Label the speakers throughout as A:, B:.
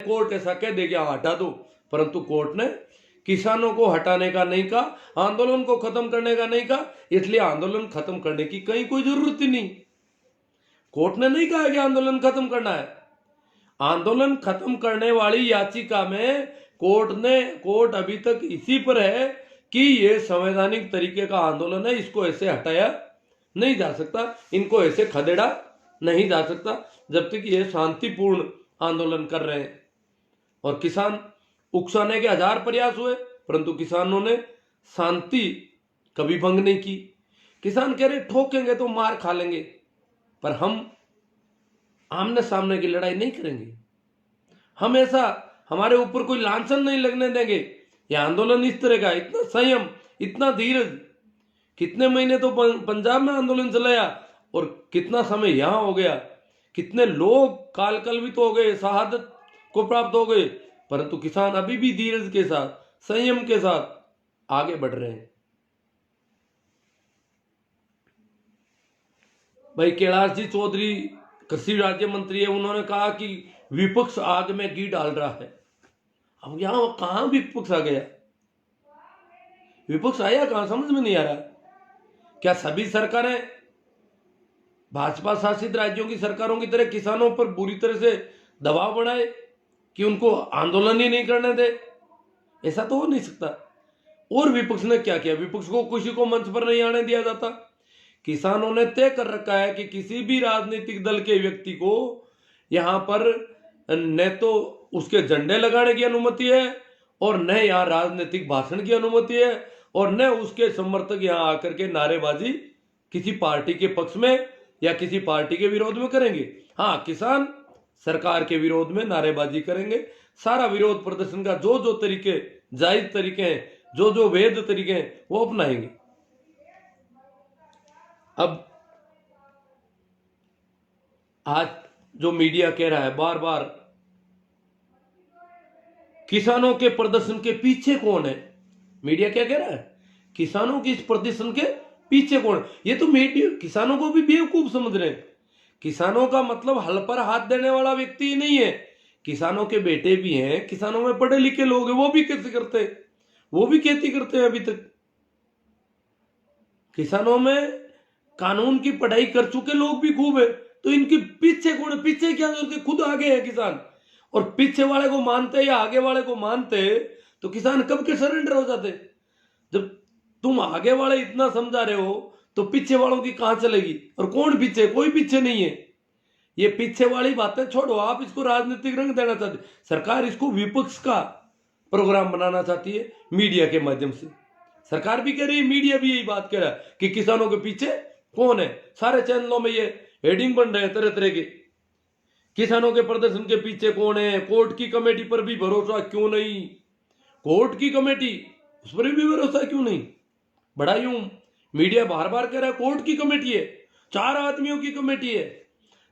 A: Court ऐसा कह दे कि हाँ हटा दो, परंतु कोर्ट ने किसानों को हटाने का नहीं कहा, आंदोलन को खत्म करने का नहीं कहा, इसलिए आंदोलन खत्म करने की कहीं कोई जरूरत ही नहीं। कोर्ट ने नहीं कहा कि आंदोलन खत्म करना है। आंदोलन खत्म करने वाली याचिका में कोर्ट अभी तक इसी पर है कि यह संवैधानिक तरीके का आंदोलन है, इसको ऐसे हटाया नहीं जा सकता, इनको ऐसे खदेड़ा नहीं जा सकता, जब तक ये शांतिपूर्ण आंदोलन कर रहे हैं। और किसान उकसाने के 1000 प्रयास हुए, परंतु किसानों ने शांति कभी भंग नहीं की। किसान कह रहे ठोकेंगे तो मार खा लेंगे, पर हम आमने सामने की लड़ाई नहीं करेंगे, हम ऐसा हमारे ऊपर कोई लांछन नहीं लगने देंगे। यह आंदोलन इस तरह का, इतना संयम, इतना धीरज। कितने महीने तो पंजाब में आंदोलन चलाया और कितना समय यहां हो गया, कितने लोग कालकलवित हो गए, शहादत को प्राप्त हो गए, परंतु किसान अभी भी धीरज के साथ, संयम के साथ आगे बढ़ रहे हैं। भाई कैलाश जी चौधरी कृषि राज्य मंत्री है, उन्होंने कहा कि विपक्ष आग में घी डाल रहा है। अब यहां कहां विपक्ष आ गया? विपक्ष आया कहां, समझ में नहीं आ रहा। क्या सभी सरकारें भाजपा शासित राज्यों की सरकारों की तरह किसानों पर बुरी तरह से दबाव बनाए कि उनको आंदोलन ही नहीं करने दे? ऐसा तो हो नहीं सकता। और विपक्ष ने क्या किया? विपक्ष को किसी को मंच पर नहीं आने दिया जाता। किसानों ने तय कर रखा है कि किसी भी राजनीतिक दल के व्यक्ति को यहां पर न तो उसके झंडे लगाने की अनुमति है और न यहां राजनीतिक भाषण की अनुमति है और न उसके समर्थक यहां आकर के नारेबाजी किसी पार्टी के पक्ष में या किसी पार्टी के विरोध में करेंगे। हाँ, किसान सरकार के विरोध में नारेबाजी करेंगे। सारा विरोध प्रदर्शन का जो जो तरीके, जायज तरीके हैं, जो जो वैध तरीके हैं, वो अपनाएंगे। अब आज जो मीडिया कह रहा है बार बार किसानों के प्रदर्शन के पीछे कौन है, मीडिया क्या कह रहा है? किसानों की इस प्रदर्शन के पीछे कौन? ये तो मीडिया किसानों को भी बेवकूफ समझ रहे हैं। किसानों का मतलब हल पर हाथ देने वाला व्यक्ति ही नहीं है। किसानों के बेटे भी हैं, किसानों में पढ़े लिखे लोग हैं, वो भी खेती करते हैं, वो भी खेती करते हैं अभी तक। किसानों में कानून की पढ़ाई कर चुके लोग भी खूब है, तो इनके पीछे कौन है? पीछे क्या जरूरत? खुद आगे है किसान। और पीछे वाले को मानते या आगे वाले को मानते तो किसान कब के सरेंडर हो जाते। जब तुम आगे वाले इतना समझा रहे हो तो पीछे वालों की कहां चलेगी? और कौन पीछे? कोई पीछे नहीं है। ये पीछे वाली बातें छोड़ो, आप इसको राजनीतिक रंग देना चाहते। सरकार इसको विपक्ष का प्रोग्राम बनाना चाहती है मीडिया के माध्यम से। सरकार भी कह रही है, मीडिया भी यही बात कह रहा है कि किसानों के पीछे कौन है। सारे चैनलों में ये हेडिंग बन रहे हैं तरह तरह के, किसानों के प्रदर्शन के पीछे कौन है। कोर्ट की कमेटी पर भी भरोसा क्यों नहीं? कोर्ट की कमेटी, उस पर भी भरोसा क्यों नहीं? बड़ा यूं मीडिया बार बार कह रहा है कोर्ट की कमेटी है, 4 आदमियों की कमेटी है।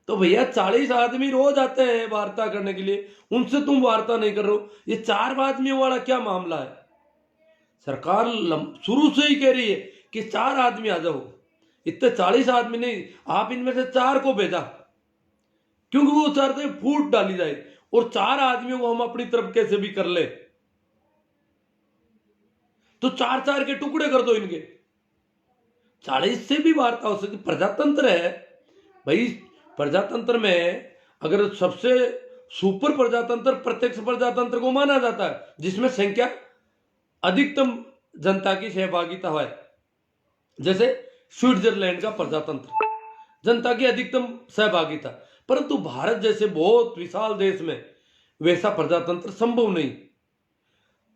A: तो भैया 40 आदमी रोज आते हैं वार्ता करने के लिए, उनसे तुम वार्ता नहीं कर रहे हो। ये 4 आदमियों वाला क्या मामला है? सरकार शुरू से ही कह रही है कि 4 आदमी आ जाओ। इतने 40 आदमी नहीं, आप इनमें से 4 को भेजा, क्योंकि वो चाहते हैं फूट डाली जाए और 4 आदमियों को हम अपनी तरफ कैसे भी कर ले। तो 4-4 के टुकड़े कर दो इनके, 40 से भी वार्ता हो सकती। प्रजातंत्र है भाई। प्रजातंत्र में अगर सबसे सुपर प्रजातंत्र प्रत्यक्ष प्रजातंत्र को माना जाता है, जिसमें संख्या अधिकतम जनता की सहभागिता है। जैसे स्विट्जरलैंड का प्रजातंत्र, जनता की अधिकतम सहभागिता। परंतु भारत जैसे बहुत विशाल देश में वैसा प्रजातंत्र संभव नहीं।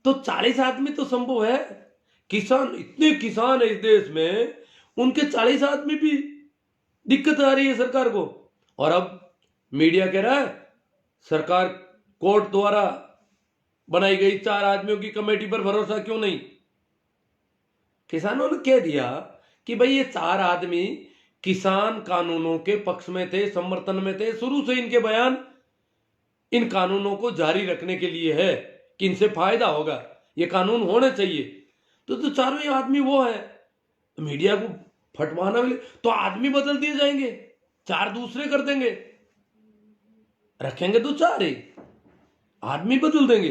A: तो 40 आदमी तो संभव है। किसान, इतने किसान है इस देश में, उनके 40 आदमी भी दिक्कत आ रही है सरकार को। और अब मीडिया कह रहा है सरकार कोर्ट द्वारा बनाई गई 4 आदमियों की कमेटी पर भरोसा क्यों नहीं? किसानों ने कह दिया कि भाई ये 4 आदमी किसान कानूनों के पक्ष में थे, समर्थन में थे। शुरू से इनके बयान इन कानूनों को जारी रखने के लिए है कि इनसे फायदा होगा, ये कानून होने चाहिए। तो चारों ही आदमी वो है। तो मीडिया को फटवाना मिले तो आदमी बदल दिए जाएंगे, 4 दूसरे कर देंगे, रखेंगे तो 4 ही। आदमी बदल देंगे।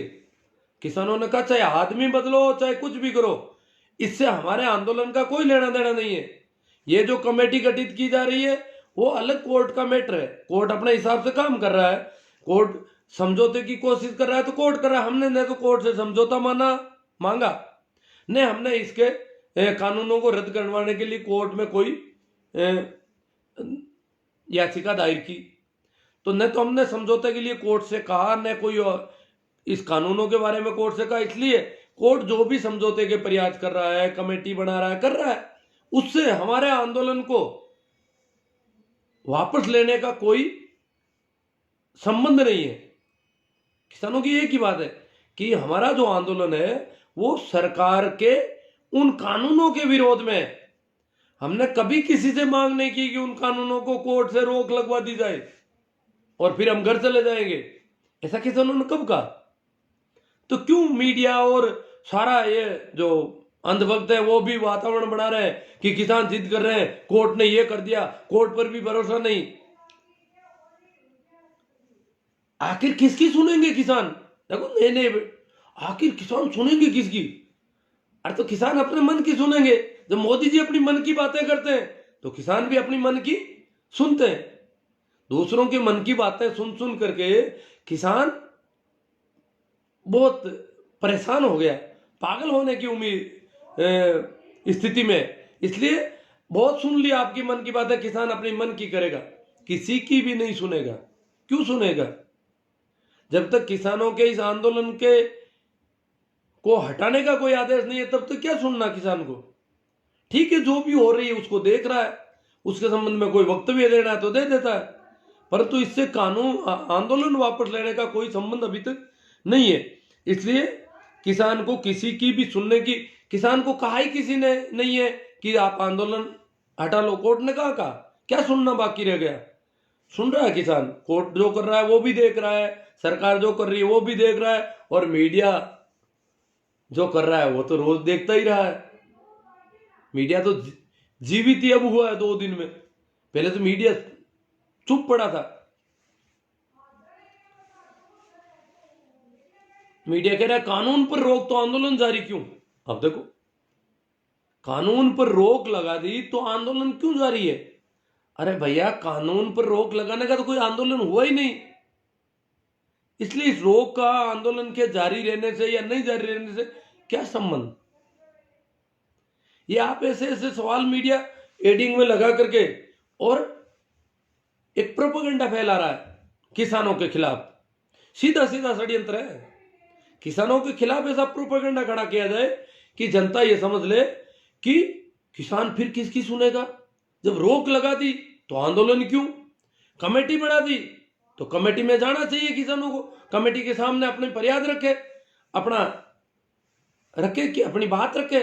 A: किसानों ने कहा चाहे आदमी बदलो चाहे कुछ भी करो, इससे हमारे आंदोलन का कोई लेना देना नहीं है। ये जो कमेटी गठित की जा रही है वो अलग कोर्ट का मैटर है, कोर्ट अपने हिसाब से काम कर रहा है, कोर्ट समझौते की कोशिश कर रहा है तो कोर्ट कर रहा है। हमने न तो कोर्ट से समझौता मांगा, न हमने इसके कानूनों को रद्द करवाने के लिए कोर्ट में कोई याचिका दायर की। तो न तो हमने समझौते के लिए कोर्ट से कहा, न कोई और इस कानूनों के बारे में कोर्ट से कहा। इसलिए कोर्ट जो भी समझौते के प्रयास कर रहा है, कमेटी बना रहा है, कर रहा है, उससे हमारे आंदोलन को वापस लेने का कोई संबंध नहीं है। किसानों की एक ही बात है कि हमारा जो आंदोलन है वो सरकार के उन कानूनों के विरोध में है। हमने कभी किसी से मांग नहीं की कि उन कानूनों को कोर्ट से रोक लगवा दी जाए और फिर हम घर चले जाएंगे। ऐसा किसानों ने कब कहा? तो क्यों मीडिया और सारा ये जो अंधभक्त है वो भी वातावरण बना रहे हैं कि किसान जिद कर रहे हैं, कोर्ट ने ये कर दिया, कोर्ट पर भी भरोसा नहीं। आखिर किसकी सुनेंगे किसान? देखो नहीं, आखिर किसान सुनेंगे किसकी? अरे तो किसान अपने मन की सुनेंगे। जब मोदी जी अपनी मन की बातें करते हैं तो किसान भी अपनी मन की सुनते हैं। दूसरों के मन की बातें सुन सुन करके किसान बहुत परेशान हो गया, पागल होने की स्थिति में। इसलिए बहुत सुन लिया आपकी मन की बातें, किसान अपनी मन की करेगा, किसी की भी नहीं सुनेगा। क्यों सुनेगा? जब तक किसानों के इस आंदोलन के को हटाने का कोई आदेश नहीं है तब तक क्या सुनना किसान को? ठीक है, जो भी हो रही है उसको देख रहा है, उसके संबंध में कोई वक्तव्य देना है तो दे देता है, परंतु इससे कानून आंदोलन वापस लेने का कोई संबंध अभी तक नहीं है। इसलिए किसान को किसी की भी सुनने की, किसान को कहा ही किसी ने नहीं है कि आप आंदोलन हटा लो। कोर्ट ने कहा क्या सुनना बाकी रह गया? सुन रहा है किसान, कोर्ट जो कर रहा है वो भी देख रहा है, सरकार जो कर रही है वो भी देख रहा है, और मीडिया जो कर रहा है वो तो रोज देखता ही रहा है। मीडिया तो जीवित ही अब हुआ है 2 दिन में, पहले तो मीडिया चुप पड़ा था। मीडिया कह रहा है कानून पर रोक तो आंदोलन जारी क्यों? अब देखो, कानून पर रोक लगा दी तो आंदोलन क्यों जारी है? अरे भैया, कानून पर रोक लगाने का तो कोई आंदोलन हुआ ही नहीं। इसलिए इस रोक का आंदोलन के जारी रहने से या नहीं जारी रहने से क्या संबंध? ये आप ऐसे ऐसे सवाल मीडिया एडिंग में लगा करके और एक प्रोपेगेंडा फैला रहा है किसानों के खिलाफ। सीधा सीधा षड्यंत्र है। किसानों के खिलाफ ऐसा प्रोपेगेंडा खड़ा किया जाए कि जनता ये समझ ले कि किसान फिर किसकी सुनेगा। जब रोक लगा दी तो आंदोलन क्यों? कमेटी बना दी तो कमेटी में जाना चाहिए किसानों को, कमेटी के सामने अपने फरियाद रखे, कि अपनी बात रखे।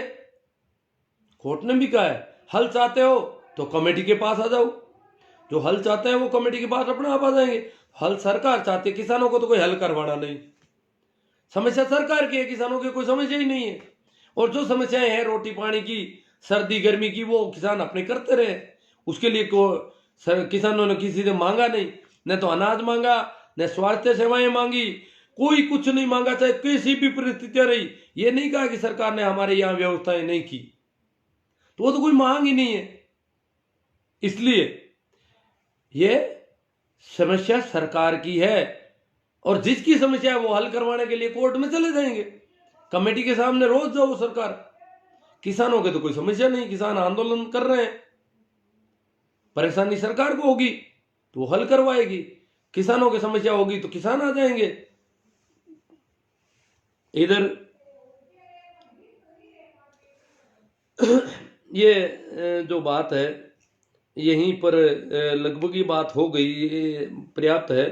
A: कोर्ट ने भी कहा है हल चाहते हो तो कमेटी के पास आ जाओ। जो हल चाहते हैं वो कमेटी के पास अपने आप आ जाएंगे। हल सरकार चाहती है, किसानों को तो कोई हल करवाना नहीं। समस्या सरकार की है, किसानों की कोई समस्या ही नहीं है। और जो समस्याएं हैं रोटी पानी की, सर्दी गर्मी की, वो किसान अपने करते रहे। उसके लिए किसानों ने किसी से मांगा नहीं, न तो अनाज मांगा, न स्वास्थ्य सेवाएं मांगी, कोई कुछ नहीं मांगा, चाहे किसी भी परिस्थितियां रही। ये नहीं कहा कि सरकार ने हमारे यहाँ व्यवस्थाएं नहीं की, तो वो तो कोई मांग ही नहीं है। इसलिए ये समस्या सरकार की है, और जिसकी समस्या है वो हल करवाने के लिए कोर्ट में चले जाएंगे, कमेटी के सामने रोज जाओ सरकार। किसानों के तो कोई समस्या नहीं, किसान आंदोलन कर रहे हैं, परेशानी सरकार को होगी तो वो हल करवाएगी, किसानों की समस्या होगी तो किसान आ जाएंगे। इधर ये जो बात है यहीं पर लगभग ये बात हो गई, ये पर्याप्त है।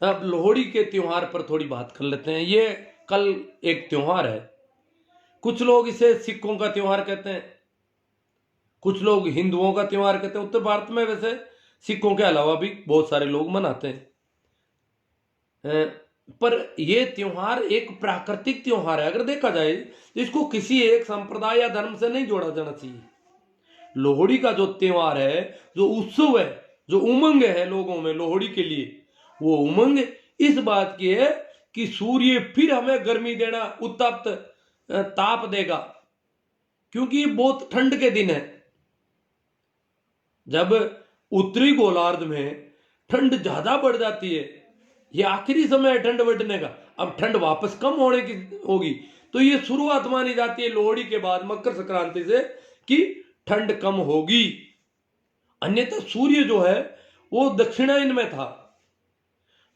A: अब लोहड़ी के त्योहार पर थोड़ी बात कर लेते हैं। ये कल एक त्योहार है, कुछ लोग इसे सिखों का त्योहार कहते हैं, कुछ लोग हिंदुओं का त्योहार कहते हैं। उत्तर भारत में वैसे सिखों के अलावा भी बहुत सारे लोग मनाते हैं, पर यह त्योहार एक प्राकृतिक त्योहार है। अगर देखा जाए तो इसको किसी एक संप्रदाय या धर्म से नहीं जोड़ा जाना चाहिए। लोहड़ी का जो त्योहार है, जो उत्सव है, जो उमंग है लोगों में लोहड़ी के लिए, वो उमंग इस बात की है कि सूर्य फिर हमें गर्मी देना, उत्तप्त ताप देगा, क्योंकि ये बहुत ठंड के दिन है। जब उत्तरी गोलार्ध में ठंड ज्यादा बढ़ जाती है, ये आखिरी समय है ठंड बढ़ने का, अब ठंड वापस कम होने की होगी, तो ये शुरुआत मानी जाती है लोहड़ी के बाद, मकर संक्रांति से, कि ठंड कम होगी। अन्यथा सूर्य जो है वो दक्षिणायन में था,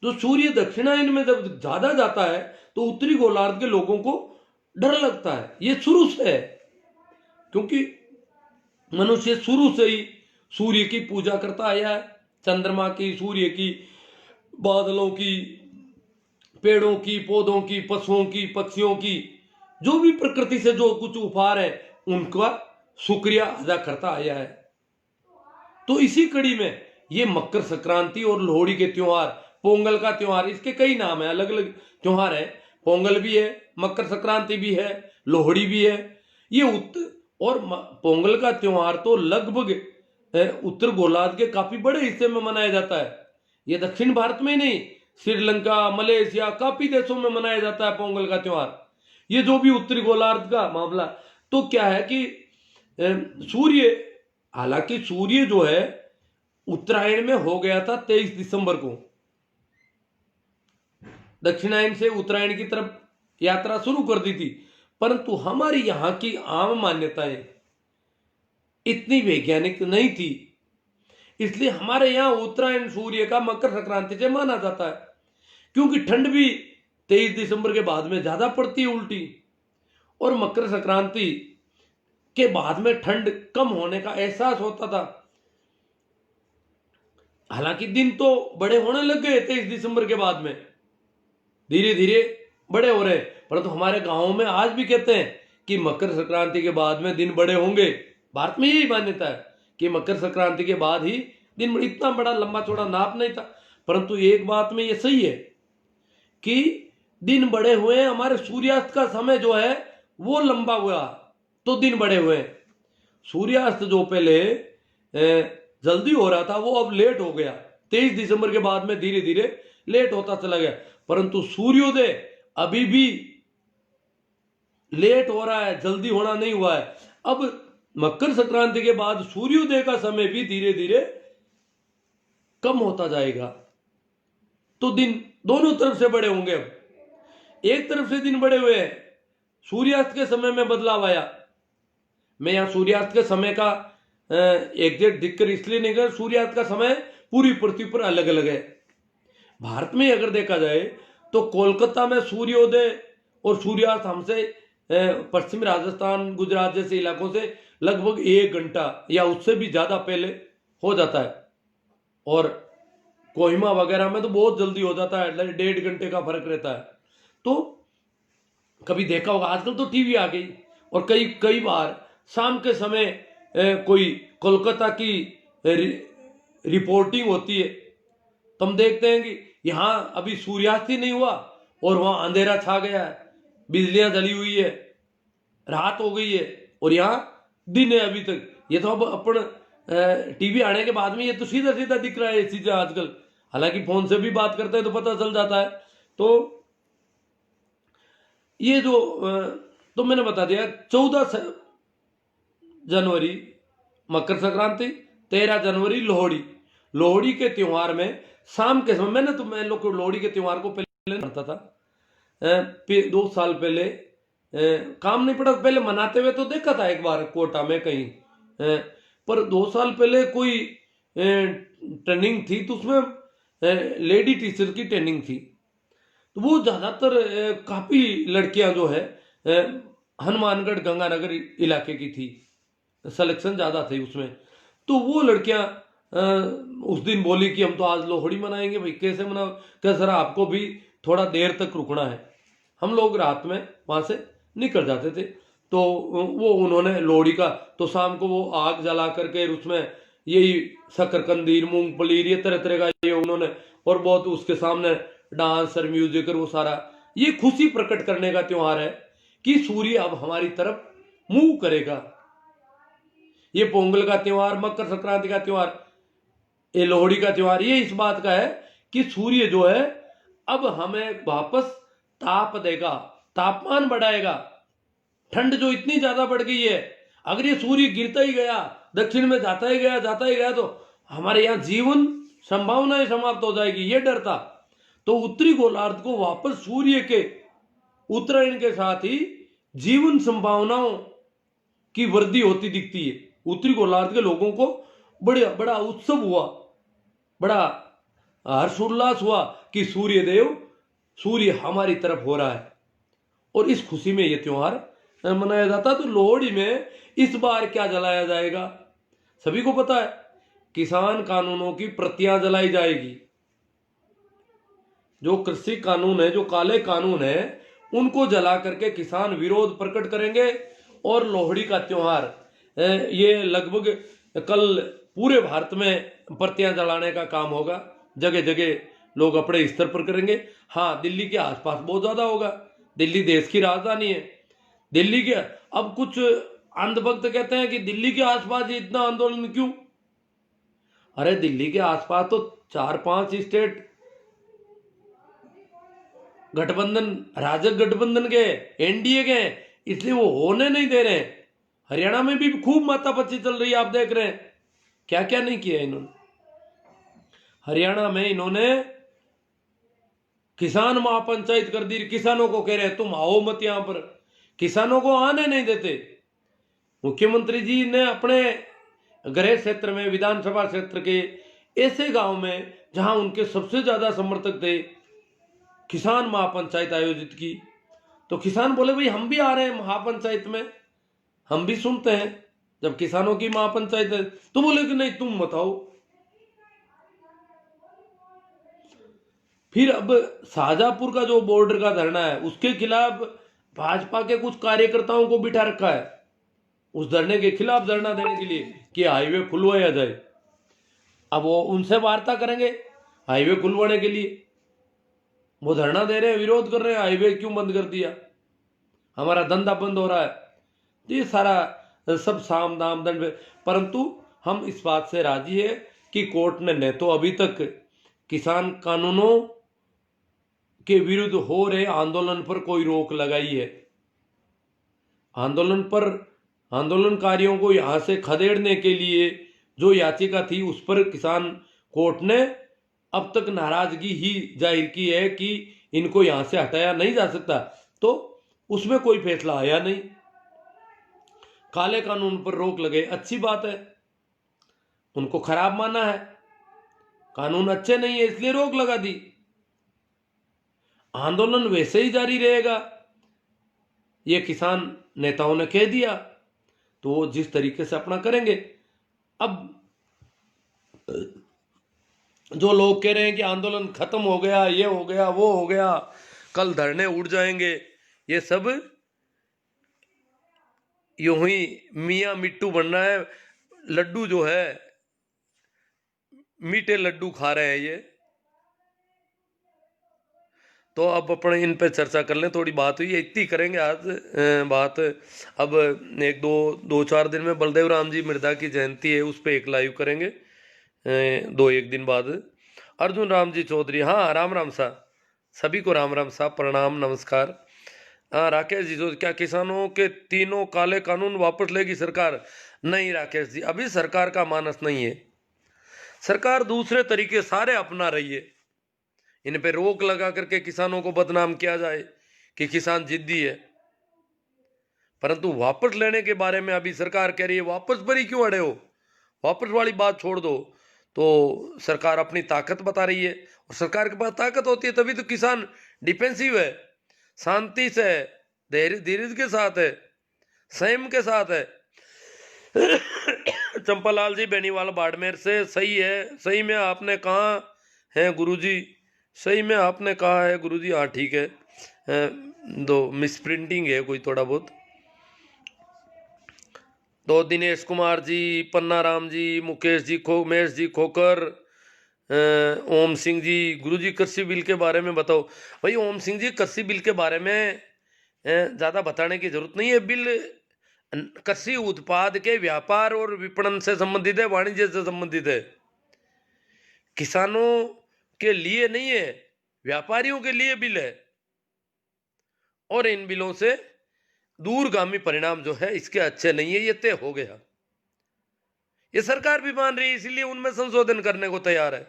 A: तो सूर्य दक्षिणायन में जब ज्यादा जाता है तो उत्तरी गोलार्ध के लोगों को डर लगता है। ये शुरू से है, क्योंकि मनुष्य शुरू से ही सूर्य की पूजा करता आया है, चंद्रमा की, सूर्य की, बादलों की, पेड़ों की, पौधों की, पशुओं की, पक्षियों की, जो भी प्रकृति से जो कुछ उपहार है उनका शुक्रिया अदा करता आया है। तो इसी कड़ी में ये मकर संक्रांति और लोहड़ी के त्योहार, पोंगल का त्योहार, इसके कई नाम है, अलग अलग त्योहार है, पोंगल भी है, मकर संक्रांति भी है, लोहड़ी भी है। ये और पोंगल का त्योहार तो लगभग उत्तर गोलार्ध के काफी बड़े हिस्से में मनाया जाता है। ये दक्षिण भारत में ही नहीं, श्रीलंका, मलेशिया, काफी देशों में मनाया जाता है पोंगल का त्योहार। ये जो भी उत्तरी गोलार्ध का मामला, तो क्या है कि सूर्य, हालांकि सूर्य जो है उत्तरायण में हो गया था 23 दिसंबर को, दक्षिणायन से उत्तरायण की तरफ यात्रा शुरू कर दी थी, परंतु हमारी यहां की आम मान्यताएं इतनी वैज्ञानिक नहीं थी, इसलिए हमारे यहां उत्तरायण सूर्य का मकर संक्रांति से माना जाता है, क्योंकि ठंड भी 23 दिसंबर के बाद में ज्यादा पड़ती है उल्टी, और मकर संक्रांति के बाद में ठंड कम होने का एहसास होता था। हालांकि दिन तो बड़े होने लग गए 23 दिसंबर के बाद में, धीरे धीरे बड़े हो रहे, परंतु हमारे गांवों में आज भी कहते हैं कि मकर संक्रांति के बाद में दिन बड़े होंगे। भारत में यही मान्यता है कि मकर संक्रांति के बाद ही दिन, इतना बड़ा लंबा चौड़ा नाप नहीं था, परंतु एक बात में ये सही है कि दिन बड़े हुए हैं, हमारे सूर्यास्त का समय जो है वो लंबा हुआ, तो दिन बड़े हुए हैं। सूर्यास्त जो पहले जल्दी हो रहा था वो अब लेट हो गया, 23 दिसंबर के बाद में धीरे धीरे लेट होता चला गया, परंतु सूर्योदय अभी भी लेट हो रहा है, जल्दी होना नहीं हुआ है। अब मकर संक्रांति के बाद सूर्योदय का समय भी धीरे धीरे कम होता जाएगा, तो दिन दोनों तरफ से बड़े होंगे। अब एक तरफ से दिन बड़े हुए हैं, सूर्यास्त के समय में बदलाव आया। मैं यहां सूर्यास्त के समय का एग्जैक्ट दिक्कत इसलिए नहीं कर, सूर्यास्त का समय पूरी पृथ्वी पर अलग अलग है। भारत में अगर देखा जाए तो कोलकाता में सूर्योदय और सूर्यास्त हमसे पश्चिमी राजस्थान, गुजरात जैसे इलाकों से लगभग 1 घंटा या उससे भी ज्यादा पहले हो जाता है, और कोहिमा वगैरह में तो बहुत जल्दी हो जाता है, 1.5 घंटे का फर्क रहता है। तो कभी देखा होगा, आजकल तो टीवी आ गई, और कई बार शाम के समय कोई कोलकाता की रिपोर्टिंग होती है, तो हम देखते हैं कि यहां अभी सूर्यास्त ही नहीं हुआ और वहां अंधेरा छा गया है, बिजलियां जली हुई है, रात हो गई है, और यहां दिन है अभी तक। ये तो अब अपन टीवी आने के बाद में ये तो सीधा सीधा दिख रहा है ये चीजें आजकल, हालांकि फोन से भी बात करते हैं तो पता चल जाता है। तो ये जो तो मैंने बता दिया, 14 जनवरी मकर संक्रांति, 13 जनवरी लोहड़ी। लोहड़ी के त्योहार में शाम के समय, मैं लोग लोहड़ी के त्योहार को पहले करता था, 2 साल पहले काम नहीं पड़ा, पहले मनाते हुए तो देखा था एक बार कोटा में कहीं, पर 2 साल पहले कोई ट्रेनिंग थी, तो उसमें लेडी टीचर की ट्रेनिंग थी, तो वो ज्यादातर काफी लड़कियां जो है हनुमानगढ़ गंगानगर इलाके की थी, सिलेक्शन ज्यादा थे उसमें। तो वो लड़कियां उस दिन बोली कि हम तो आज लोहड़ी मनाएंगे। भाई कैसे मनाओ? क्या सर आपको भी थोड़ा देर तक रुकना है। हम लोग रात में वहां से निकल जाते थे, तो वो उन्होंने लोहड़ी का, तो शाम को वो आग जला करके उसमें यही शकरकंदी, मूंगफली, ये तरह तरह का ये उन्होंने, और बहुत उसके सामने डांस और म्यूजिक और वो सारा, ये खुशी प्रकट करने का त्योहार है कि सूर्य अब हमारी तरफ मूव करेगा। ये पोंगल का त्योहार, मकर संक्रांति का त्योहार, ये लोहड़ी का त्योहार, ये इस बात का है कि सूर्य जो है अब हमें वापस ताप देगा, तापमान बढ़ाएगा। ठंड जो इतनी ज्यादा बढ़ गई है, अगर ये सूर्य गिरता ही गया, दक्षिण में जाता ही गया तो हमारे यहाँ जीवन संभावनाएं समाप्त हो जाएगी, ये डर था। तो उत्तरी गोलार्ध को वापस सूर्य के उत्तरायण के साथ ही जीवन संभावनाओं की वृद्धि होती दिखती है। उत्तरी गोलार्ध के लोगों को बड़ा उत्सव हुआ, बड़ा हर्षोल्लास हुआ कि सूर्य हमारी तरफ हो रहा है, और इस खुशी में यह त्योहार मनाया जाता। तो लोहड़ी में इस बार क्या जलाया जाएगा, सभी को पता है, किसान कानूनों की प्रतियां जलाई जाएगी। जो कृषि कानून है, जो काले कानून है, उनको जला करके किसान विरोध प्रकट करेंगे। और लोहड़ी का त्योहार ये लगभग कल पूरे भारत में प्रतियां जलाने का काम होगा, जगह जगह लोग अपने स्तर पर करेंगे। हाँ, दिल्ली के आसपास बहुत ज्यादा होगा, दिल्ली देश की राजधानी है। दिल्ली के अब कुछ अंधभक्त कहते हैं कि दिल्ली के आसपास इतना आंदोलन क्यों? अरे दिल्ली के आसपास तो 4-5 स्टेट गठबंधन, राजग गठबंधन के, एनडीए के, इसलिए वो होने नहीं दे रहे। हरियाणा में भी खूब माथापच्ची चल रही है, आप देख रहे हैं क्या क्या नहीं किया इन्होंने। हरियाणा में इन्होंने किसान महापंचायत कर दी, किसानों को कह रहे हैं तुम आओ मत, यहां पर किसानों को आने नहीं देते। मुख्यमंत्री जी ने अपने गृह क्षेत्र में, विधानसभा क्षेत्र के ऐसे गांव में जहां उनके सबसे ज्यादा समर्थक थे, किसान महापंचायत आयोजित की। तो किसान बोले भाई हम भी आ रहे हैं महापंचायत में, हम भी सुनते हैं जब किसानों की महापंचायत है। तो बोले कि नहीं तुम मत आओ। फिर अब शाहजहांपुर का जो बॉर्डर का धरना है, उसके खिलाफ भाजपा के कुछ कार्यकर्ताओं को बिठा रखा है, उस धरने के खिलाफ धरना देने के लिए कि हाईवे खुलवाया जाए। अब वो उनसे वार्ता करेंगे हाईवे खुलवाने के लिए, वो धरना दे रहे हैं, विरोध कर रहे हैं, हाईवे क्यों बंद कर दिया, हमारा धंधा बंद हो रहा है। ये सारा सब साम दाम दंड। परंतु हम इस बात से राजी है कि कोर्ट ने न तो अभी तक किसान कानूनों के विरुद्ध हो रहे आंदोलन पर कोई रोक लगाई है। आंदोलनकारियों को यहां से खदेड़ने के लिए जो याचिका थी, उस पर किसान कोर्ट ने अब तक नाराजगी ही जाहिर की है कि इनको यहां से हटाया नहीं जा सकता। तो उसमें कोई फैसला आया नहीं। काले कानून पर रोक लगे, अच्छी बात है, उनको खराब माना है, कानून अच्छे नहीं है इसलिए रोक लगा दी। आंदोलन वैसे ही जारी रहेगा, ये किसान नेताओं ने कह दिया, तो वो जिस तरीके से अपना करेंगे। अब जो लोग कह रहे हैं कि आंदोलन खत्म हो गया, ये हो गया, वो हो गया, कल धरने उड़ जाएंगे, ये सब यूं ही मियाँ मिट्टू बन रहा है। लड्डू जो है, मीठे लड्डू खा रहे हैं ये। तो अब अपने इन पे चर्चा कर लें, थोड़ी बात हुई है, इतनी करेंगे आज बात। अब 2-4 दिन में बलदेव राम जी मिर्धा की जयंती है, उस पर एक लाइव करेंगे 2-1 दिन बाद। अर्जुन राम जी चौधरी, हाँ राम राम सा, सभी को राम राम सा, प्रणाम नमस्कार। हाँ राकेश जी, जो क्या किसानों के 3 काले कानून वापस लेगी सरकार? नहीं राकेश जी, अभी सरकार का मानस नहीं है। सरकार दूसरे तरीके सारे अपना रही है। इन पे रोक लगा करके किसानों को बदनाम किया जाए कि किसान जिद्दी है, परंतु वापस लेने के बारे में अभी सरकार कह रही है वापस पर ही क्यों अड़े हो, वापस वाली बात छोड़ दो। तो सरकार अपनी ताकत बता रही है, और सरकार के पास ताकत होती है तभी तो किसान डिफेंसिव है, शांति से है, धीरज के साथ है, संयम के साथ है। चंपालाल जी बेनीवाल बाड़मेर से, सही है, सही में आपने कहा है गुरुजी, सही में आपने कहा है गुरुजी, हाँ ठीक है, दो मिस प्रिंटिंग है कोई थोड़ा बहुत। तो दिनेश कुमार जी, पन्ना राम जी, मुकेश जी, उमेश जी खोकर, ओम सिंह जी, गुरुजी कृषि बिल के बारे में बताओ। भाई ओम सिंह जी, कृषि बिल के बारे में ज़्यादा बताने की जरूरत नहीं है। बिल कृषि उत्पाद के व्यापार और विपणन से संबंधित है, वाणिज्य से संबंधित है, किसानों के लिए नहीं है, व्यापारियों के लिए बिल है। और इन बिलों से दूरगामी परिणाम जो है इसके अच्छे नहीं है, ये तय हो गया। ये सरकार भी मान रही है, इसीलिए उनमें संशोधन करने को तैयार है।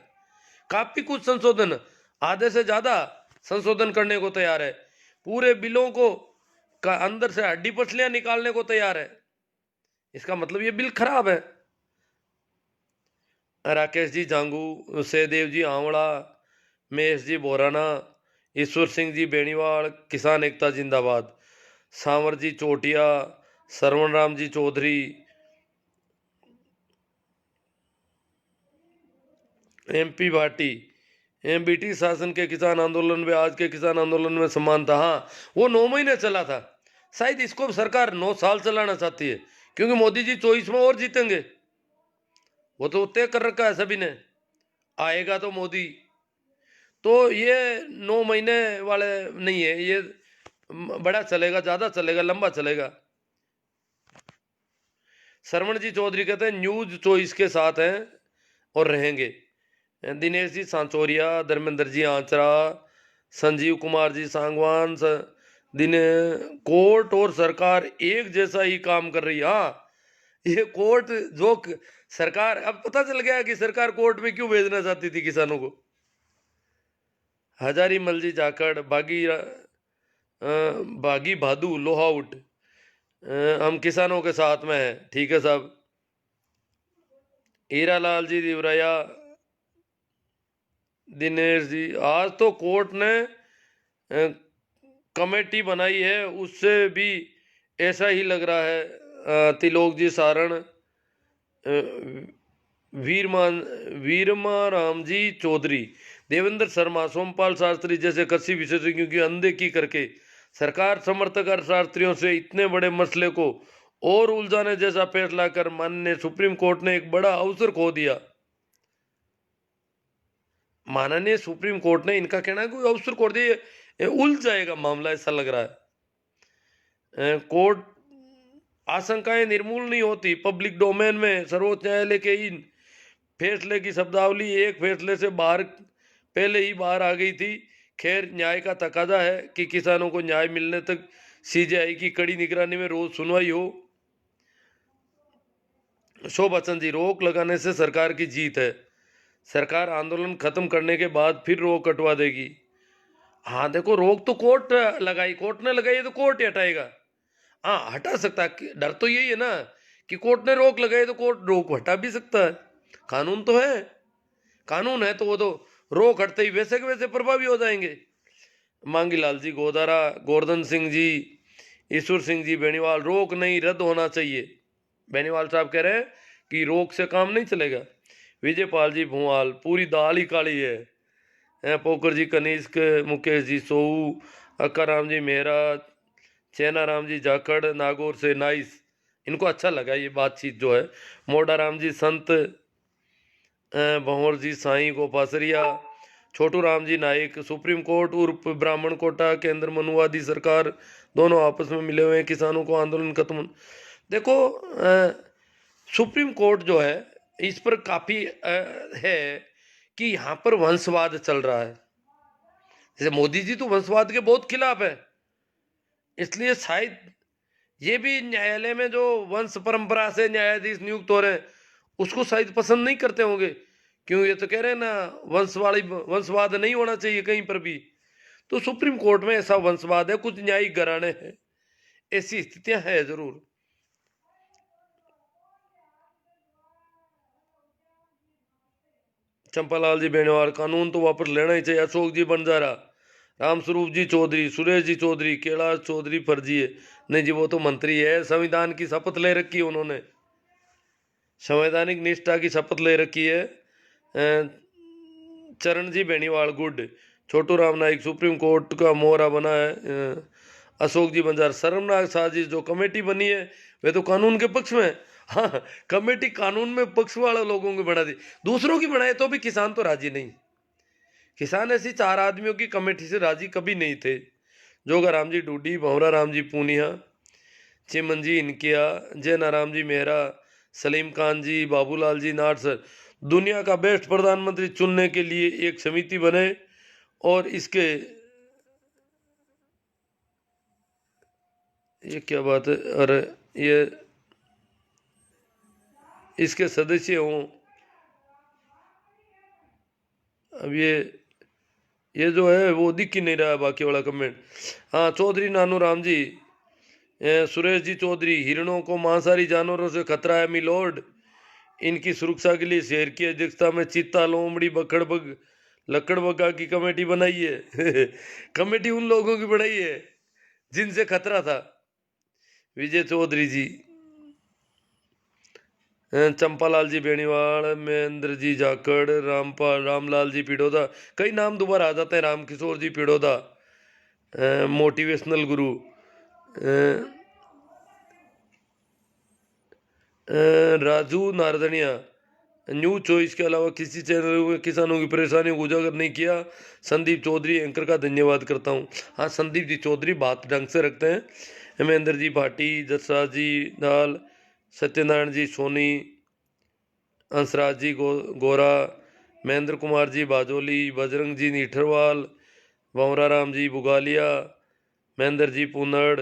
A: काफी कुछ संशोधन, आधे से ज्यादा संशोधन करने को तैयार है। पूरे बिलों को का अंदर से हड्डी पसलियां निकालने को तैयार है। इसका मतलब ये बिल खराब है। राकेश जी जांगू, सहदेव जी आंवड़ा, महेश जी बोराना, ईश्वर सिंह जी बेनीवाल, किसान एकता जिंदाबाद, सांवर जी चोटिया, सरवण राम जी चौधरी, एमपी भाटी, ब्रिटिश शासन के किसान आंदोलन में आज के किसान आंदोलन में समान था। हाँ, वो 9 महीने चला था। शायद इसको सरकार 9 साल चलाना चाहती है, क्योंकि मोदी जी 24 में और जीतेंगे। वो तो तय कर रखा है सभी ने, आएगा तो मोदी। तो ये 9 महीने वाले नहीं है, ये बड़ा चलेगा, ज्यादा चलेगा, लंबा चलेगा। सरवण जी चौधरी कहते हैं न्यूज चॉइस के साथ हैं और रहेंगे। दिनेश जी सांचौरिया, धर्मेंद्र जी आंचरा, संजीव कुमार जी सांगवान, दिन कोर्ट और सरकार एक जैसा ही काम कर रही है। हाँ, ये कोर्ट जो सरकार, अब पता चल गया कि सरकार कोर्ट में क्यों भेजना चाहती थी किसानों को। हजारी मलजी जाखड़, बागी भादू लोहाउट, हम किसानों के साथ में हैं। ठीक है साहब। हीरा लाल जी दिवराया, दिनेश जी, आज तो कोर्ट ने कमेटी बनाई है, उससे भी ऐसा ही लग रहा है। तिलोक जी सारण, वीरमा राम जी चौधरी, देवेंद्र शर्मा, सोमपाल शास्त्री जैसे कृषि विशेषज्ञों की अनदेखी करके सरकार समर्थक अर्थशास्त्रियों से इतने बड़े मसले को और उलझाने जैसा फैसला कर माननीय सुप्रीम कोर्ट ने एक बड़ा अवसर खो दिया। माननीय सुप्रीम कोर्ट ने, इनका कहना है कोई अवसर खो दिया, उलझ जाएगा मामला, ऐसा लग रहा है। कोर्ट आशंकाएं निर्मूल नहीं होती। पब्लिक डोमेन में सर्वोच्च न्यायालय के इन फैसले की शब्दावली एक फैसले से बाहर पहले ही बाहर आ गई थी। खैर, न्याय का तकाजा है कि किसानों को न्याय मिलने तक सीजेआई की कड़ी निगरानी में रोज सुनवाई हो। शोभ बच्चन जी, रोक लगाने से सरकार की जीत है। सरकार आंदोलन खत्म करने के बाद फिर रोक हटवा देगी। हाँ देखो, रोक तो कोर्ट लगाई, कोर्ट ने लगाई है तो कोर्ट ही हटाएगा। हाँ, हटा सकता है। डर तो यही है ना कि कोर्ट ने रोक लगाई तो कोर्ट रोक हटा भी सकता है। कानून तो है, कानून है तो वो तो रोक हटते ही वैसे के वैसे प्रभावी हो जाएंगे। मांगीलाल जी गोदारा, गोवर्धन सिंह जी, ईश्वर सिंह जी बेनीवाल, रोक नहीं, रद्द होना चाहिए। बेनीवाल साहब कह रहे हैं कि रोक से काम नहीं चलेगा। विजयपाल जी भुआल, पूरी दाल ही काली है। पोकर जी कनिष्क, मुकेश जी सोऊ, अक्का राम जी मेहरा, चैना राम जी जाखड़, नागौर से नाइस, इनको अच्छा लगा ये बातचीत जो है। मोडा राम जी संत, भंवर जी साई गोपासरिया, छोटू राम जी नाइक, सुप्रीम कोर्ट उर्फ ब्राह्मण कोटा, केंद्र मनुवादी सरकार, दोनों आपस में मिले हुए हैं। किसानों को आंदोलन खत्म। देखो, सुप्रीम कोर्ट जो है इस पर काफी है कि यहाँ पर वंशवाद चल रहा है। जैसे मोदी जी तो वंशवाद के बहुत खिलाफ है, इसलिए शायद ये भी न्यायालय में जो वंश परंपरा से न्यायाधीश नियुक्त हो रहे हैं उसको शायद पसंद नहीं करते होंगे। क्यों, ये तो कह रहे हैं ना वंशवाद नहीं होना चाहिए कहीं पर भी। तो सुप्रीम कोर्ट में ऐसा वंशवाद है, कुछ न्यायिक घराने हैं, ऐसी स्थितियां है जरूर। चंपालाल जी बेनीवाल, कानून तो वापस लेना ही चाहिए। अशोक जी बंजारा, रामस्वरूप जी चौधरी, सुरेश जी चौधरी, कैलाश चौधरी फर्जी है। नहीं जी, वो तो मंत्री है, संविधान की शपथ ले रखी है उन्होंने, संवैधानिक निष्ठा की शपथ ले रखी है। चरण जी Beniwal good, Chhotu Ram Naik supreme court का मोहरा बना है। अशोक जी बंजार, शर्मनाक साजिश, जो कमेटी बनी है वे तो कानून के पक्ष में। हाँ, कमेटी कानून में पक्ष वाले लोगों की बना दी, दूसरों की बनाए तो भी किसान तो राजी नहीं। किसान ऐसी 4 आदमियों की कमेटी से राजी कभी नहीं थे। जोगा राम जी डूडी, भंवरा राम जी पूनिया, चिमन जी इनकिया, जय नाराम जी मेहरा, सलीम खान जी, बाबूलाल जी नाट सर, दुनिया का बेस्ट प्रधानमंत्री चुनने के लिए एक समिति बने और इसके ये क्या बात है? अरे ये इसके सदस्य हों। अब ये जो है वो दिख ही नहीं रहा है बाकी वाला कमेंट। हाँ, चौधरी नानू राम जी, सुरेश जी चौधरी, हिरणों को मांसाहारी जानवरों से खतरा है मिलोड, इनकी सुरक्षा के लिए शहर की अध्यक्षता में चीता, लोमड़ी, बकड़बग, लकड़बग्गा की कमेटी बनाई है। कमेटी उन लोगों की बनाई है जिनसे खतरा था। विजय चौधरी जी, चंपालाल जी बेनीवाल, महेंद्र जी जाखड़, रामपाल, रामलाल जी पिडोदा, कई नाम दोबारा आ जाते हैं, रामकिशोर जी पिडोदा, मोटिवेशनल गुरु, राजू नारदनिया, न्यू चॉइस के अलावा किसी चैनल में किसानों की परेशानियों को उजागर नहीं किया। संदीप चौधरी एंकर का धन्यवाद करता हूँ। हाँ, संदीप जी चौधरी बात ढंग से रखते हैं। महेंद्र जी भाटी, जसराज जी दाल, सत्यनारायण जी सोनी, हंसराज जी गोरा, महेंद्र कुमार जी बाजोली, बजरंग जी नीठरवाल, भंवरा राम जी बुगालिया, महेंद्र जी पुनड़,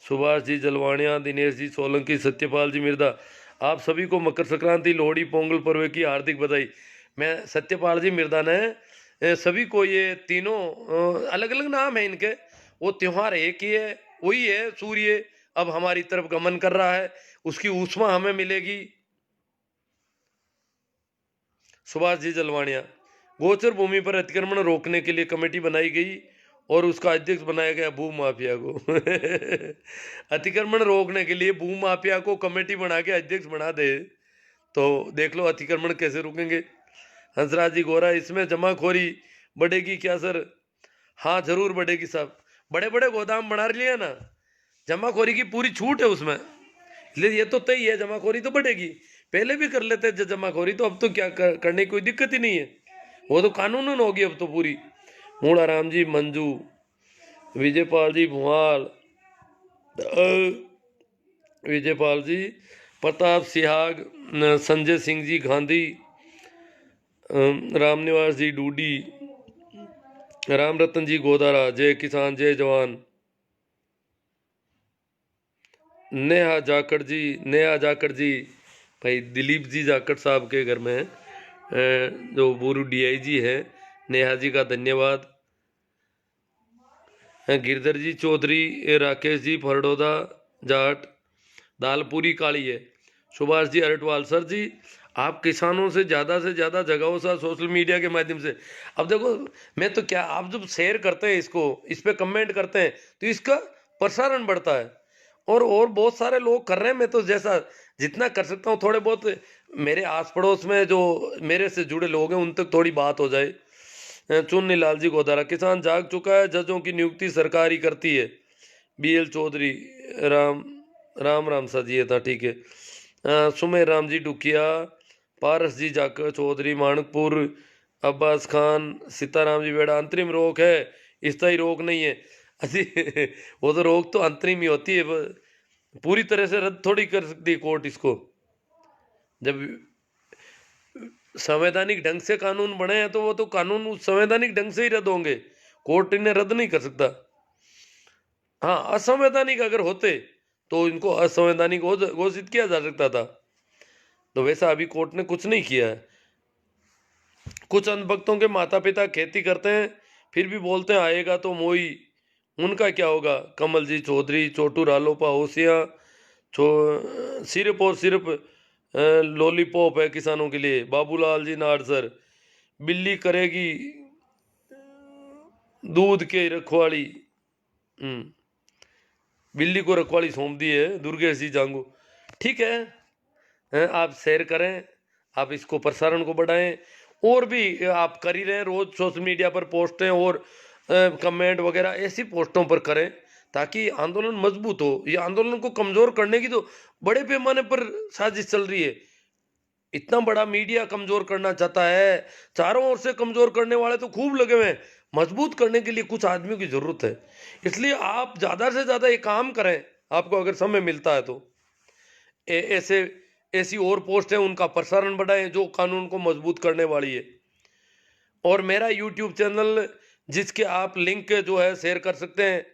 A: सुभाष जी जलवाणिया, दिनेश जी सोलंकी, सत्यपाल जी मिर्दा, आप सभी को मकर संक्रांति, लोहड़ी, पोंगल पर्व की हार्दिक बधाई। मैं सत्यपाल जी मिर्दा ने सभी को, ये तीनों अलग अलग नाम है इनके, वो त्योहार एक ही है, वही है सूर्य अब हमारी तरफ गमन कर रहा है, उसकी ऊष्मा हमें मिलेगी। सुभाष जी जलवाणिया, गोचर भूमि पर अतिक्रमण रोकने के लिए कमेटी बनाई गई और उसका अध्यक्ष बनाया गया भू माफिया को। अतिक्रमण रोकने के लिए भू माफिया को कमेटी बना के अध्यक्ष बना दे तो देख लो अतिक्रमण कैसे रुकेंगे। हंसराज जी गोरा, इसमें जमाखोरी बढ़ेगी क्या सर? हाँ जरूर बढ़ेगी साहब, बड़े बड़े गोदाम बना लिया ना, जमाखोरी की पूरी छूट है उसमें, इसलिए ये तो तय है जमाखोरी तो बढ़ेगी। पहले भी कर लेते जमाखोरी, तो अब तो क्या करने की कोई दिक्कत ही नहीं है, वो तो कानूनन होगी अब तो पूरी। मूड़ा राम जी मंजू, विजयपाल जी भुआल, विजयपाल जी प्रताप सिहाग, संजय सिंह जी गांधी, रामनिवास जी डूडी, राम रतन जी गोदारा, जय किसान जय जवान, नेहा जाखड़ जी भाई दिलीप जी जाखड़ साहब के घर में जो बोरू डीआईजी है, नेहा जी का धन्यवाद। गिरधर जी चौधरी, राकेश जी फरडोदा जाट, दाल पूरी काली है। सुभाष जी अरटवाल, सर जी आप किसानों से ज़्यादा जगाओ सर सोशल मीडिया के माध्यम से। अब देखो मैं तो क्या, आप जब शेयर करते हैं इसको, इस पर कमेंट करते हैं तो इसका प्रसारण बढ़ता है, और बहुत सारे लोग कर रहे हैं। मैं तो जैसा जितना कर सकता हूँ, थोड़े बहुत मेरे आस पड़ोस में जो मेरे से जुड़े लोग हैं उन तक थोड़ी बात हो जाए। चुन्नी लाल जी गोदारा, किसान जाग चुका है, जजों की नियुक्ति सरकार ही करती है। बीएल चौधरी, राम राम सा जी, ये था ठीक है। सुमेर राम जी डुकिया, पारस जी जाकर चौधरी मानकपुर, अब्बास खान, सीताराम जी बेड़ा, अंतरिम रोक है, स्थायी रोक नहीं है। अजी वो तो रोक तो अंतरिम ही होती है, पूरी तरह से रद्द थोड़ी कर सकती है कोर्ट इसको। जब संवैधानिक ढंग से कानून बने हैं तो वो तो कानून उस संवैधानिक ढंग से ही रद्द होंगे, कोर्ट इन्हें रद्द नहीं कर सकता। हाँ, असंवैधानिक अगर होते तो इनको असंवैधानिक घोषित किया जा सकता था, तो वैसा अभी कोर्ट ने कुछ नहीं किया है। कुछ अंधभक्तों के माता पिता खेती करते हैं फिर भी बोलते हैं आएगा तो मोई, उनका क्या होगा? कमल जी चौधरी, छोटू रालोपा होशिया, सिर्फ और सिर्फ लॉलीपॉप है किसानों के लिए। बाबूलाल जी नारसर, बिल्ली करेगी दूध के रखवाली, बिल्ली को रखवाली सौंप दी है दुर्गेश जी जांगू। ठीक है, आप शेयर करें, आप इसको प्रसारण को बढ़ाएं, और भी आप कर ही रहे हैं, रोज सोशल मीडिया पर पोस्टें और कमेंट वगैरह ऐसी पोस्टों पर करें ताकि आंदोलन मजबूत हो। ये आंदोलन को कमजोर करने की तो बड़े पैमाने पर साजिश चल रही है। इतना बड़ा मीडिया कमजोर करना चाहता है, चारों ओर से कमजोर करने वाले तो खूब लगे हुए हैं, मजबूत करने के लिए कुछ आदमियों की जरूरत है। इसलिए आप ज्यादा से ज्यादा ये काम करें, आपको अगर समय मिलता है तो ऐसी और पोस्ट है उनका प्रसारण बढ़ाएं जो कानून को मजबूत करने वाली है। और मेरा यूट्यूब चैनल जिसके आप लिंक जो है शेयर कर सकते हैं,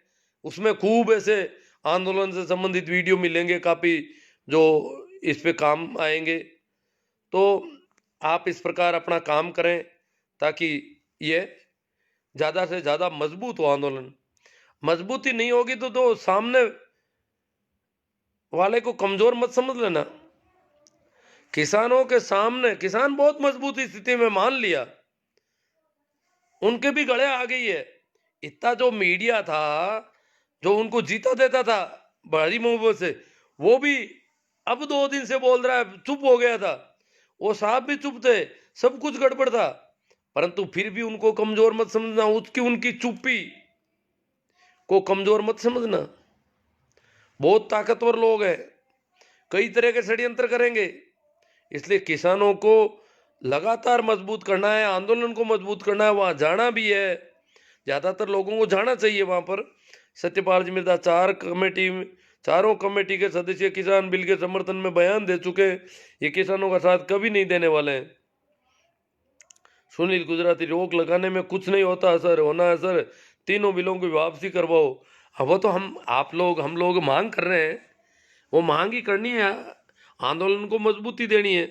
A: उसमें खूब ऐसे आंदोलन से संबंधित वीडियो मिलेंगे काफ़ी जो इस पे काम आएंगे। तो आप इस प्रकार अपना काम करें ताकि ये ज़्यादा से ज़्यादा मजबूत हो आंदोलन। मजबूती नहीं होगी तो सामने वाले को कमज़ोर मत समझ लेना। किसानों के सामने किसान बहुत मजबूत स्थिति में, मान लिया, उनके भी गले आ गई है। इतना जो मीडिया था जो उनको जीता देता था बड़ी मुंह से, वो भी अब 2 दिन से बोल रहा है, चुप हो गया था। वो साहब भी चुप थे, सब कुछ गड़बड़ था, परंतु फिर भी उनको कमजोर मत समझना। उनकी चुप्पी को कमजोर मत समझना। बहुत ताकतवर लोग हैं, कई तरह के षड्यंत्र करेंगे। इसलिए किसानों को लगातार मजबूत करना है, आंदोलन को मजबूत करना है, वहां जाना भी है। ज्यादातर लोगों को जाना चाहिए वहां पर। सत्यपाल जी मिर्जा चारों कमेटी के सदस्य किसान बिल के समर्थन में बयान दे चुके। ये किसानों का साथ कभी नहीं देने वाले हैं। सुनील गुजराती, रोक लगाने में कुछ नहीं होता सर, होना है सर, तीनों बिलों की वापसी करवाओ। अब वो तो हम लोग मांग कर रहे हैं, वो मांग ही करनी है, आंदोलन को मजबूती देनी है।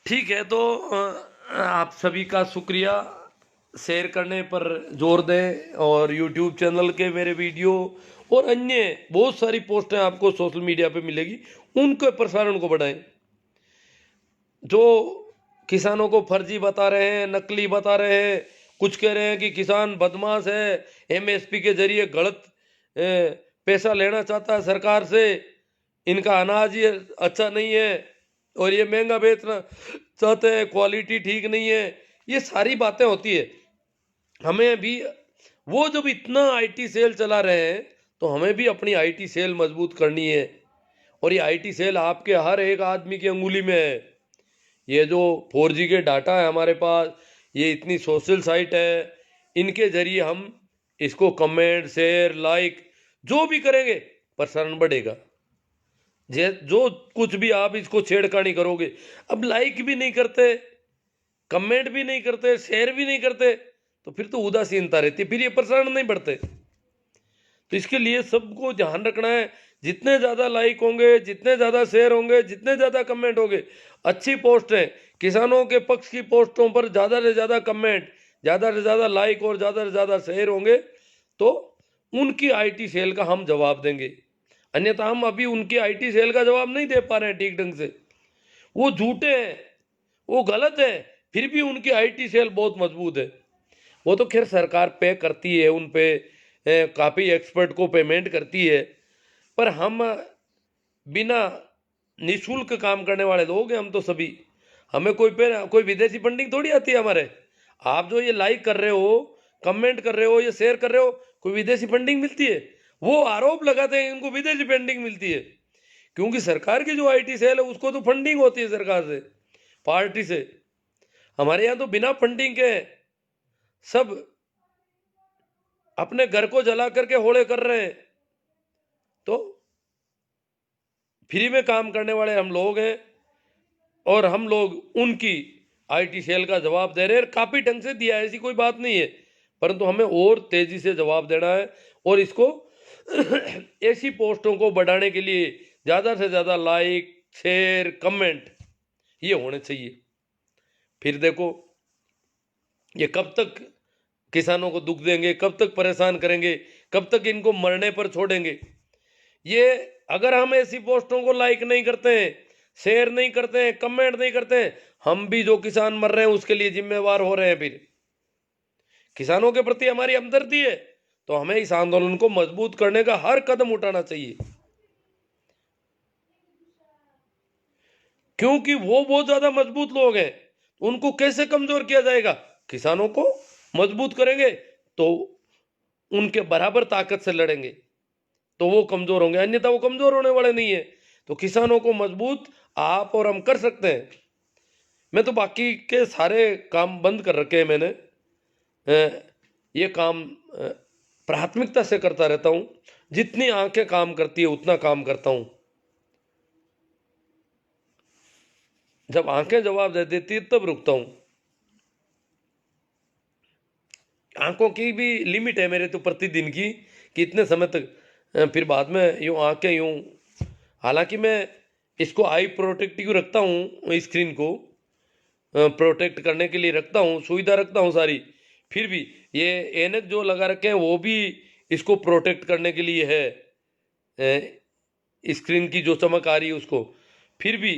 A: ठीक है, तो आप सभी का शुक्रिया। शेयर करने पर जोर दें और YouTube चैनल के मेरे वीडियो और अन्य बहुत सारी पोस्टें आपको सोशल मीडिया पे मिलेगी, उनके प्रसारण को बढ़ाएं। जो किसानों को फर्जी बता रहे हैं, नकली बता रहे हैं, कुछ कह रहे हैं कि किसान बदमाश है, MSP के जरिए गलत पैसा लेना चाहता है सरकार से, इनका अनाज ये अच्छा नहीं है और ये महंगा बेचना चाहते हैं, क्वालिटी ठीक नहीं है, ये सारी बातें होती है। हमें भी वो जब इतना IT सेल चला रहे हैं तो हमें भी अपनी IT सेल मजबूत करनी है। और ये IT सेल आपके हर एक आदमी की अंगुली में है। ये जो 4G के डाटा है हमारे पास, ये इतनी सोशल साइट है, इनके जरिए हम इसको कमेंट, शेयर, लाइक जो भी करेंगे प्रसारण बढ़ेगा। जो कुछ भी आप इसको छेड़खानी करोगे, अब लाइक भी नहीं करते, कमेंट भी नहीं करते, शेयर भी नहीं करते, तो फिर तो उदासीनता रहती है, फिर ये प्रसारण नहीं बढ़ते। तो इसके लिए सबको ध्यान रखना है, जितने ज़्यादा लाइक होंगे, जितने ज़्यादा शेयर होंगे, जितने ज़्यादा कमेंट होंगे, अच्छी पोस्ट है, किसानों के पक्ष की पोस्टों पर ज़्यादा से ज़्यादा कमेंट, ज़्यादा से ज़्यादा लाइक और ज़्यादा से ज़्यादा शेयर होंगे तो उनकी IT सेल का हम जवाब देंगे। अन्यथा हम अभी उनकी IT सेल का जवाब नहीं दे पा रहे हैं ठीक ढंग से। वो झूठे हैं, वो गलत है, फिर भी उनकी IT सेल बहुत मजबूत है। वो तो खैर सरकार पे करती है, उन पे काफ़ी एक्सपर्ट को पेमेंट करती है, पर हम बिना निःशुल्क काम करने वाले लोग हैं हम तो सभी। हमें कोई विदेशी फंडिंग थोड़ी आती है हमारे। आप जो ये लाइक कर रहे हो, कमेंट कर रहे हो, ये शेयर कर रहे हो, कोई विदेशी फंडिंग मिलती है? वो आरोप लगाते हैं इनको विदेशी फंडिंग मिलती है, क्योंकि सरकार की जो IT सेल है उसको तो फंडिंग होती है सरकार से, पार्टी से। हमारे यहाँ तो बिना फंडिंग के सब अपने घर को जला करके होड़े कर रहे हैं। तो फ्री में काम करने वाले हम लोग हैं और हम लोग उनकी IT सेल का जवाब दे रहे हैं। काफी ढंग से दिया है, ऐसी कोई बात नहीं है, परंतु हमें और तेजी से जवाब देना है और इसको ऐसी पोस्टों को बढ़ाने के लिए ज्यादा से ज्यादा लाइक, शेयर, कमेंट ये होने चाहिए। फिर देखो ये कब तक किसानों को दुख देंगे, कब तक परेशान करेंगे, कब तक इनको मरने पर छोड़ेंगे। ये अगर हम ऐसी पोस्टों को लाइक नहीं करते हैं, शेयर नहीं करते हैं, कमेंट नहीं करते हैं, हम भी जो किसान मर रहे हैं उसके लिए जिम्मेवार हो रहे हैं। फिर किसानों के प्रति हमारी हमदर्दी है तो हमें इस आंदोलन को मजबूत करने का हर कदम उठाना चाहिए, क्योंकि वो बहुत ज्यादा मजबूत लोग हैं। उनको कैसे कमजोर किया जाएगा? किसानों को मजबूत करेंगे तो उनके बराबर ताकत से लड़ेंगे तो वो कमजोर होंगे, अन्यथा वो कमजोर होने वाले नहीं है। तो किसानों को मजबूत आप और हम कर सकते हैं। मैं तो बाकी के सारे काम बंद कर रखे हैं मैंने। ये काम प्राथमिकता से करता रहता हूं, जितनी आंखें काम करती है उतना काम करता हूं। जब आंखें जवाब दे देती है तब रुकता हूं। आंखों की भी लिमिट है मेरे तो प्रतिदिन की कि इतने समय तक, फिर बाद में यूँ आंखें यूँ, हालांकि मैं इसको आई प्रोटेक्टिव रखता हूँ, स्क्रीन को प्रोटेक्ट करने के लिए रखता हूँ, सुविधा रखता हूँ सारी, फिर भी ये ऐनक जो लगा रखे हैं वो भी इसको प्रोटेक्ट करने के लिए है, स्क्रीन की जो चमक आ रही है उसको, फिर भी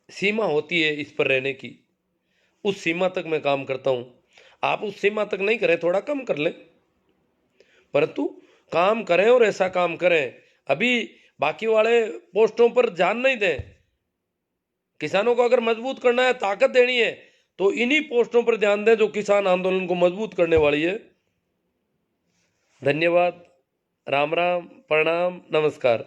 A: सीमा होती है इस पर रहने की, उस सीमा तक मैं काम करता हूँ। आप उस सीमा तक नहीं करें, थोड़ा कम कर लें, परंतु काम करें और ऐसा काम करें। अभी बाकी वाले पोस्टों पर ध्यान नहीं दें। किसानों को अगर मजबूत करना है, ताकत देनी है, तो इन्हीं पोस्टों पर ध्यान दें जो किसान आंदोलन को मजबूत करने वाली है। धन्यवाद। राम राम, प्रणाम, नमस्कार।